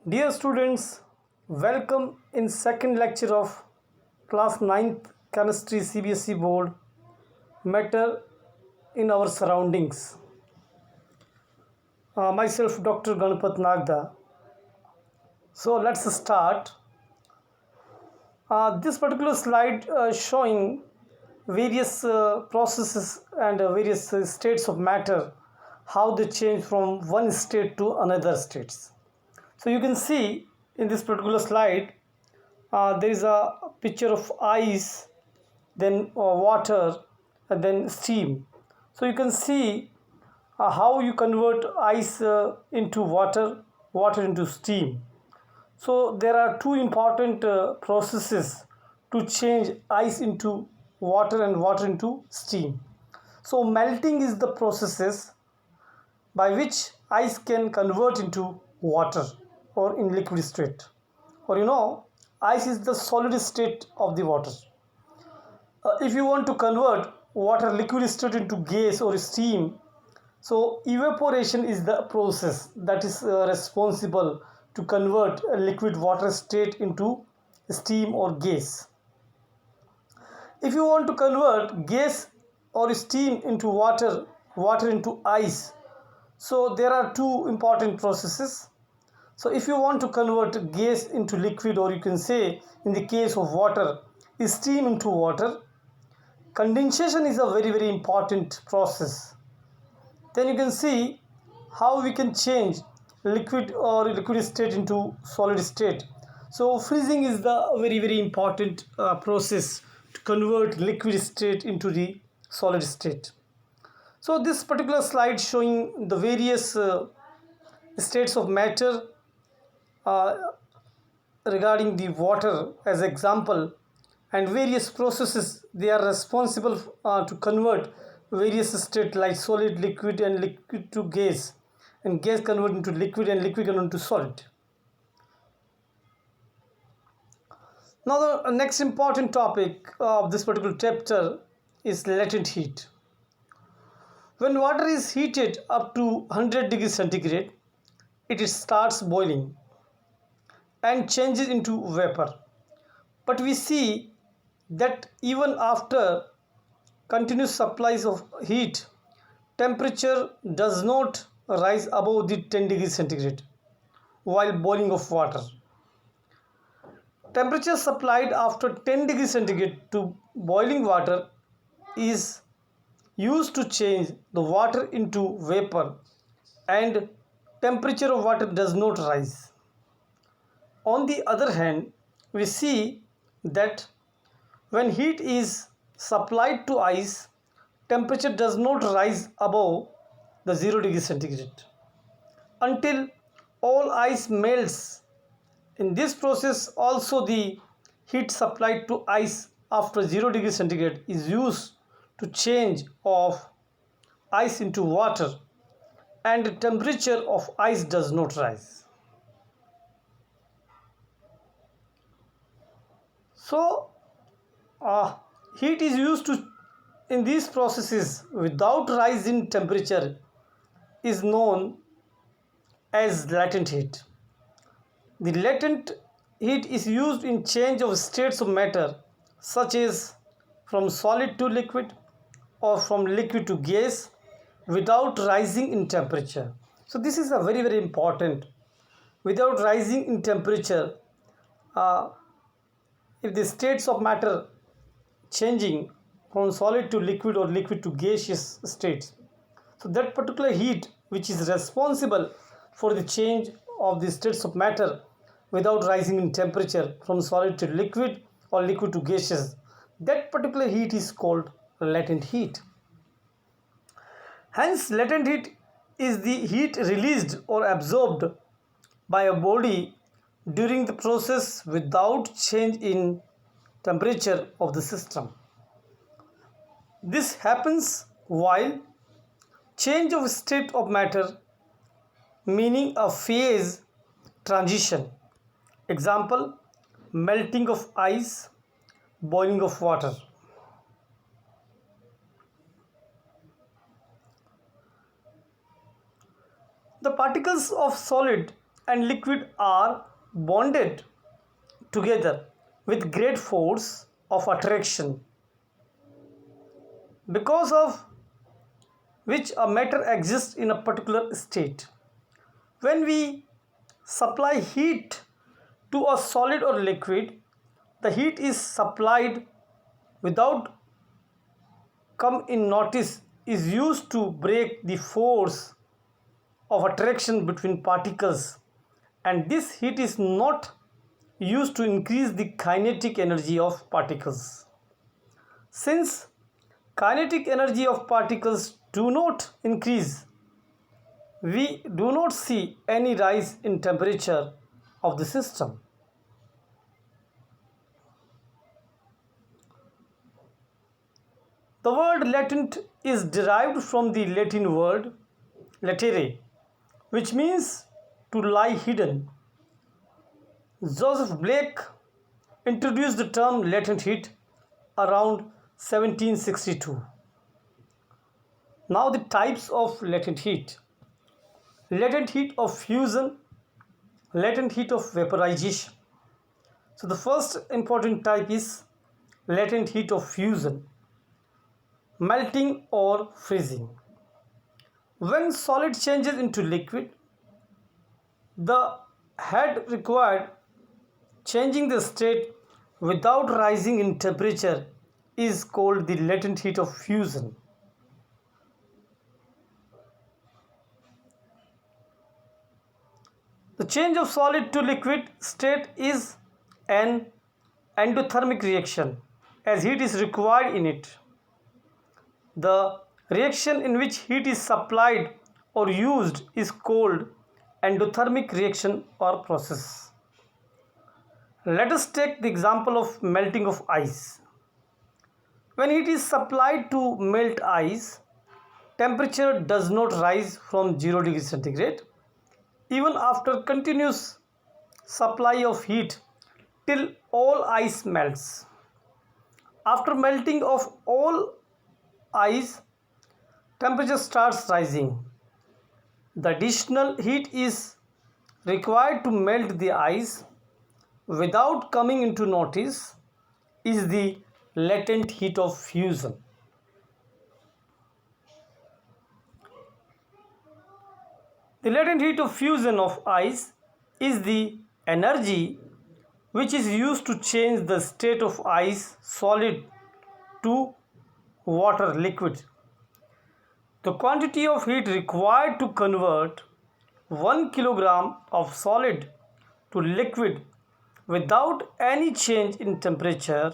Dear students, welcome in second lecture of class 9th chemistry CBSE board matter in our surroundings. Myself Dr. Ganapat Nagda. So let's start. This particular slide showing various processes and various states of matter, how they change from one state to another states. So you can see in this particular slide there is a picture of ice, then water, and then steam. So you can see how you convert ice into water, water into steam. So there are two important processes to change ice into water and water into steam. So melting is the processes by which ice can convert into water or in liquid state. Or ice is the solid state of the water. If you want to convert water liquid state into gas or steam, so evaporation is the process that is responsible to convert a liquid water state into steam or gas. If you want to convert gas or steam into water, water into ice, so there are two important processes. So if you want to convert gas into liquid, or you can say in the case of water, steam into water, condensation is a very important process. Then you can see how we can change liquid or liquid state into solid state. So freezing is the very important process to convert liquid state into the solid state. So this particular slide showing the various states of matter regarding the water as example, and various processes they are responsible to convert various state like solid, liquid, and liquid to gas, and gas convert into liquid, and liquid convert into solid. Now the next important topic of this particular chapter is latent heat. When water is heated up to 100 degrees centigrade, it starts boiling and changes into vapor. But we see that even after continuous supplies of heat, temperature does not rise above the 10 degrees centigrade while boiling of water. Temperature supplied after 10 degrees centigrade to boiling water is used to change the water into vapor, and temperature of water does not rise. On the other hand, we see that when heat is supplied to ice, temperature does not rise above the 0 degree centigrade until all ice melts. In this process also the heat supplied to ice after 0 degree centigrade is used to change of ice into water, and the temperature of ice does not rise. So heat is used to in these processes without rise in temperature is known as latent heat. The latent heat is used in change of states of matter such as from solid to liquid or from liquid to gas without rising in temperature. So this is a very important. Without rising in temperature, uh, if the states of matter changing from solid to liquid or liquid to gaseous states, so that particular heat which is responsible for the change of the states of matter without rising in temperature from solid to liquid or liquid to gaseous, that particular heat is called latent heat. Hence latent heat is the heat released or absorbed by a body during the process without change in temperature of the system. This happens while change of state of matter, meaning a phase transition. Example, melting of ice, boiling of water. The particles of solid and liquid are bonded together with great force of attraction, because of which a matter exists in a particular state. When we supply heat to a solid or liquid, the heat is supplied without come in notice is used to break the force of attraction between particles, and this heat is not used to increase the kinetic energy of particles. Since kinetic energy of particles do not increase, we do not see any rise in temperature of the system. The word latent is derived from the Latin word latere, which means to lie hidden. Joseph Blake introduced the term latent heat around 1762. Now the types of latent heat. Latent heat of fusion, latent heat of vaporization. So the first important type is latent heat of fusion, melting or freezing. When solid changes into liquid, the head required changing the state without rising in temperature is called the latent heat of fusion. The change of solid to liquid state is an endothermic reaction as heat is required in it. The reaction in which heat is supplied or used is called endothermic reaction or process. Let us take the example of melting of ice. When heat is supplied to melt ice, temperature does not rise from 0 degree centigrade even after continuous supply of heat till all ice melts. After melting of all ice, temperature starts rising. The additional heat is required to melt the ice without coming into notice is the latent heat of fusion. The latent heat of fusion of ice is the energy which is used to change the state of ice solid to water liquid. The quantity of heat required to convert 1 kilogram of solid to liquid without any change in temperature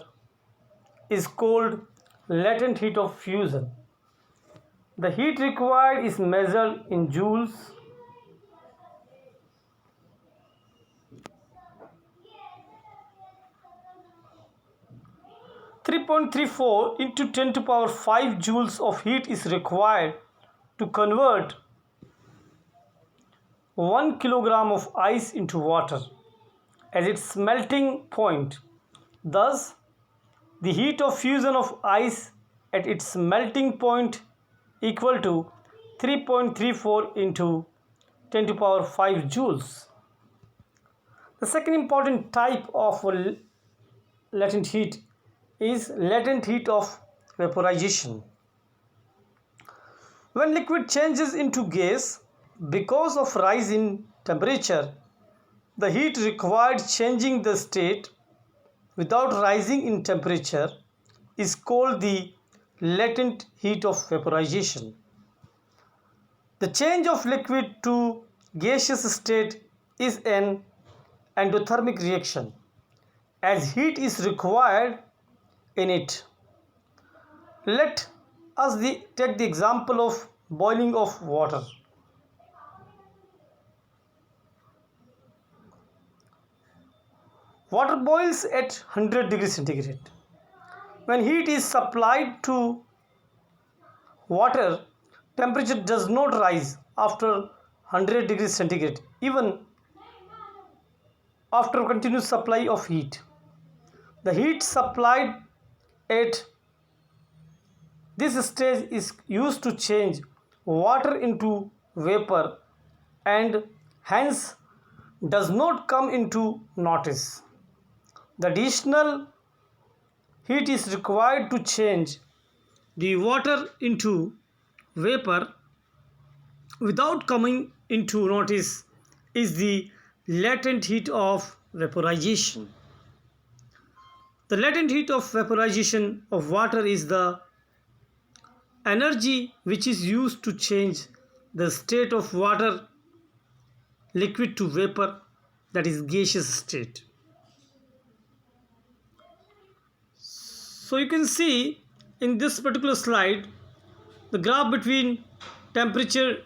is called latent heat of fusion. The heat required is measured in joules. 3.34 into 10 to power 5 joules of heat is required to convert 1 kilogram of ice into water as its melting point. Thus, the heat of fusion of ice at its melting point equal to 3.34 into 10 to power 5 joules. The second important type of latent heat is latent heat of vaporization. When liquid changes into gas because of rise in temperature, the heat required changing the state without rising in temperature is called the latent heat of vaporization. The change of liquid to gaseous state is an endothermic reaction as heat is required in it. Let us take the example of boiling of water. Water boils at 100 degrees centigrade. When heat is supplied to water, temperature does not rise after 100 degrees centigrade even after continuous supply of heat. The heat supplied at this stage is used to change water into vapor and hence does not come into notice. The additional heat is required to change the water into vapor without coming into notice is the latent heat of vaporization. The latent heat of vaporization of water is the energy which is used to change the state of water liquid to vapor, that is gaseous state. So you can see in this particular slide the graph between temperature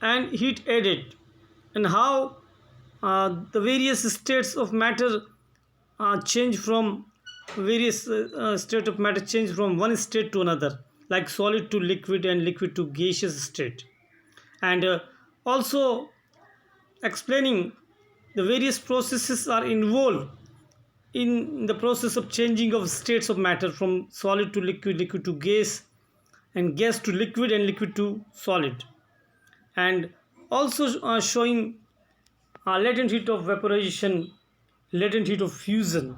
and heat added, and how the various states of matter change from state of matter change from one state to another, like solid to liquid and liquid to gaseous state, and also explaining the various processes are involved in the process of changing of states of matter from solid to liquid, liquid to gas, and gas to liquid, and liquid to solid, and also showing latent heat of vaporization, latent heat of fusion.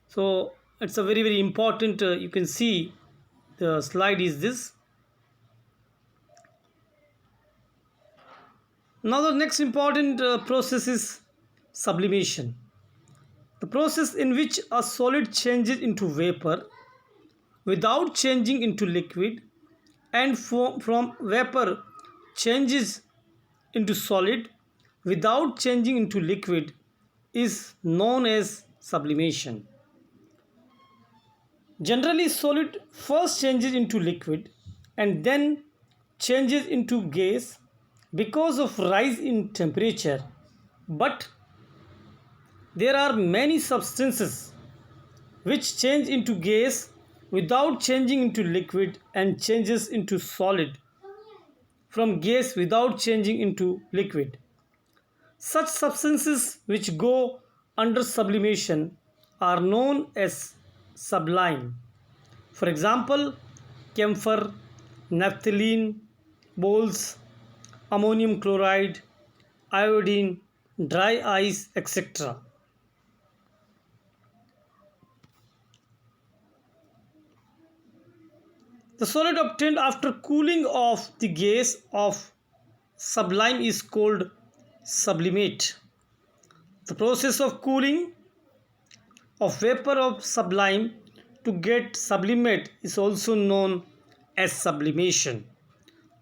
So it's a very very important, you can see the slide is this. Now the next important process is sublimation, the process in which a solid changes into vapor without changing into liquid, and from vapor changes into solid without changing into liquid, is known as sublimation. Generally, solid first changes into liquid and then changes into gas because of rise in temperature, but there are many substances which change into gas without changing into liquid and changes into solid from gas without changing into liquid. Such substances which go under sublimation are known as sublime. For example, camphor, naphthalene, boles, ammonium chloride, iodine, dry ice, etc. The solid obtained after cooling of the gas of sublime is called sublimate. The process of cooling of vapor of sublime to get sublimate is also known as sublimation,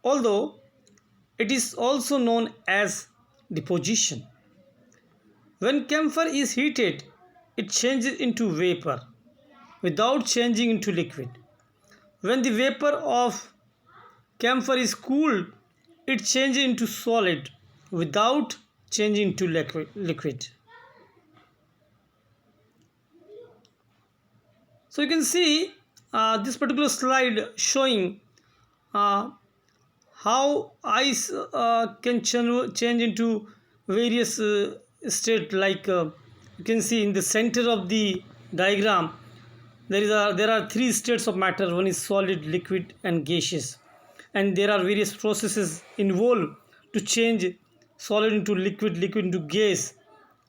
although it is also known as deposition. When camphor is heated, it changes into vapor without changing into liquid. When the vapor of camphor is cooled, it changes into solid without changing into liquid. So you can see this particular slide showing how ice can change into various state, like you can see in the center of the diagram there are three states of matter. One is solid, liquid, and gaseous, and there are various processes involved to change solid into liquid, liquid into gas,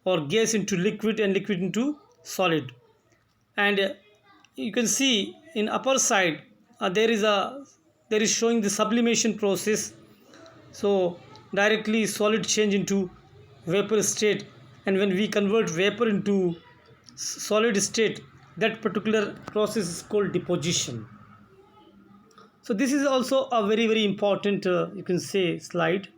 or gas into liquid, and liquid into solid. And you can see in upper side there is showing the sublimation process. So directly solid change into vapor state, and when we convert vapor into solid state, that particular process is called deposition. So this is also a very very important, you can say, slide.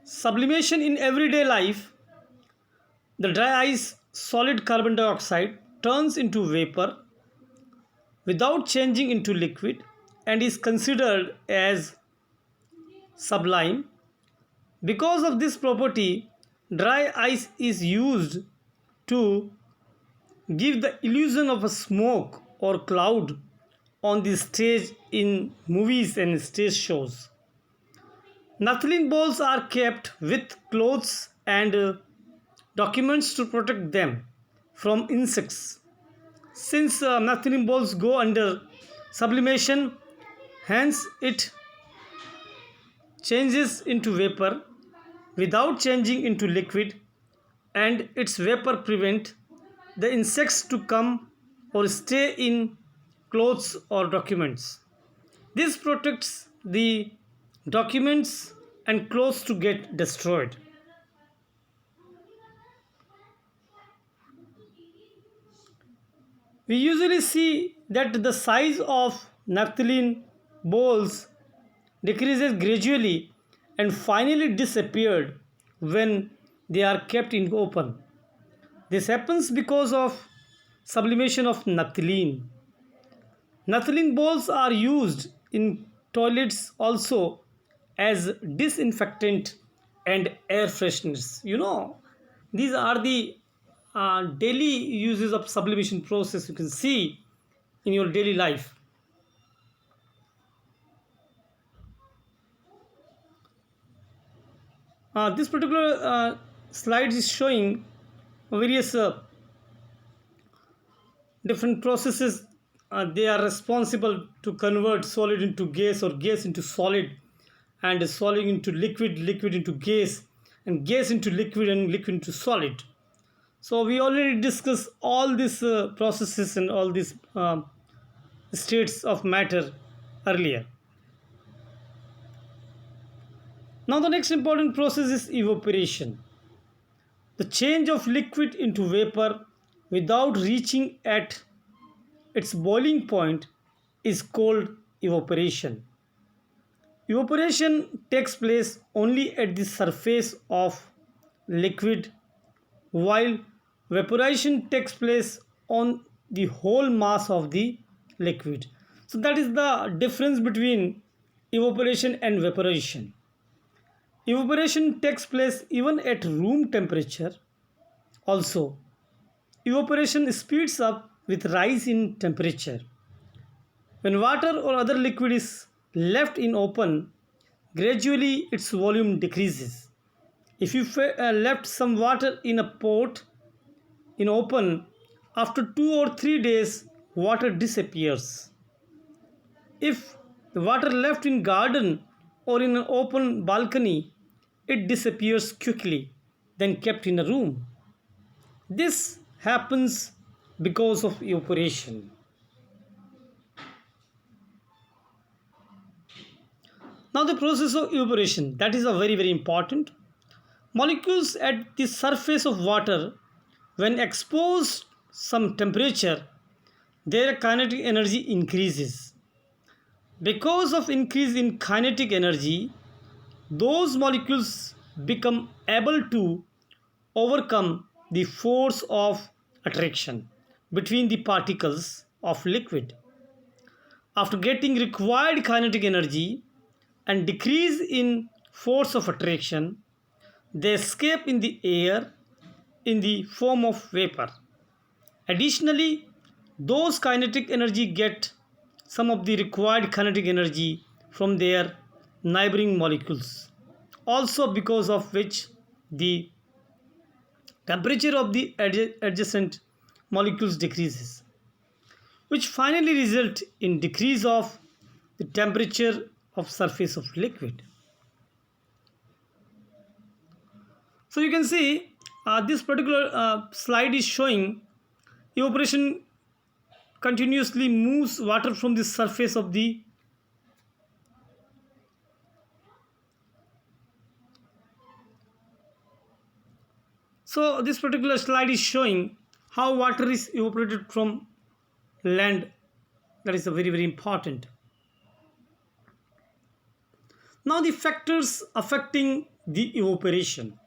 Sublimation in everyday life, the dry ice solid carbon dioxide turns into vapor without changing into liquid and is considered as sublime. Because of this property, dry ice is used to give the illusion of a smoke or cloud on the stage in movies and stage shows. Naphthalene balls are kept with clothes and documents to protect them from insects. Since naphthalene balls go under sublimation, hence it changes into vapor without changing into liquid, and its vapor prevent the insects to come or stay in clothes or documents. This protects the documents and clothes to get destroyed. We usually see that the size of naphthalene balls decreases gradually and finally disappeared when they are kept in open. This happens because of sublimation of naphthalene. Naphthalene balls are used in toilets also as disinfectant and air fresheners. These are the daily uses of sublimation process you can see in your daily life. This particular slide is showing various different processes. They are responsible to convert solid into gas or gas into solid, and solid into liquid, liquid into gas, and gas into liquid, and liquid into solid. So we already discussed all these processes and all these states of matter earlier. Now the next important process is evaporation. The change of liquid into vapor without reaching at its boiling point is called evaporation. Evaporation takes place only at the surface of liquid, while vaporization takes place on the whole mass of the liquid. So that is the difference between evaporation and vaporization. Evaporation takes place even at room temperature. Also, evaporation speeds up with rise in temperature. When water or other liquid is left in open, gradually its volume decreases. If you left some water in a pot in open, after 2 or 3 days, water disappears. If the water left in garden or in an open balcony, it disappears quickly than kept in a room. This happens because of evaporation. Now the process of evaporation, that is a very important. Molecules at the surface of water, when exposed some temperature, their kinetic energy increases. Because of increase in kinetic energy, those molecules become able to overcome the force of attraction between the particles of liquid. After getting required kinetic energy and decrease in force of attraction, they escape in the air in the form of vapor. Additionally, those kinetic energy get some of the required kinetic energy from their neighboring molecules, also because of which the temperature of the adjacent molecules decreases, which finally result in decrease of the temperature of surface of liquid. So you can see this particular slide is showing evaporation continuously moves water from the surface of the so this particular slide is showing how water is evaporated from land. That is a very important. Now the factors affecting the evaporation.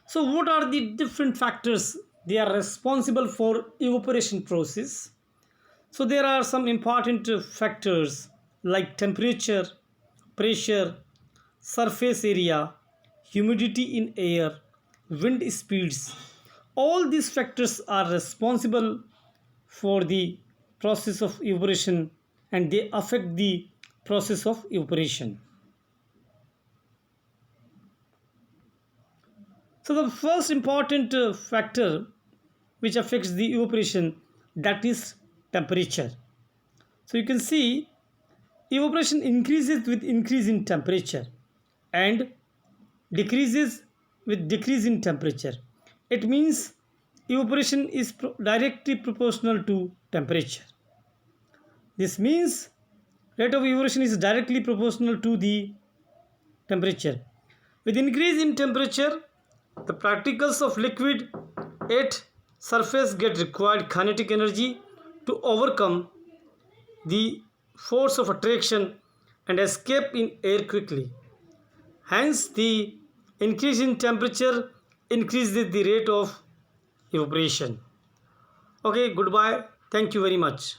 So what are the different factors they are responsible for evaporation process? So there are some important factors like temperature, pressure, surface area, humidity in air, wind speeds. All these factors are responsible for the process of evaporation, and they affect the process of evaporation. So the first important factor which affects the evaporation, that is temperature. So you can see evaporation increases with increase in temperature. and decreases with decrease in temperature. It means evaporation is directly proportional to temperature. This means rate of evaporation is directly proportional to the temperature. With increase in temperature, the particles of liquid at surface get required kinetic energy to overcome the force of attraction and escape in air quickly. Hence, the increase in temperature increases the rate of evaporation. Okay, goodbye. Thank you very much.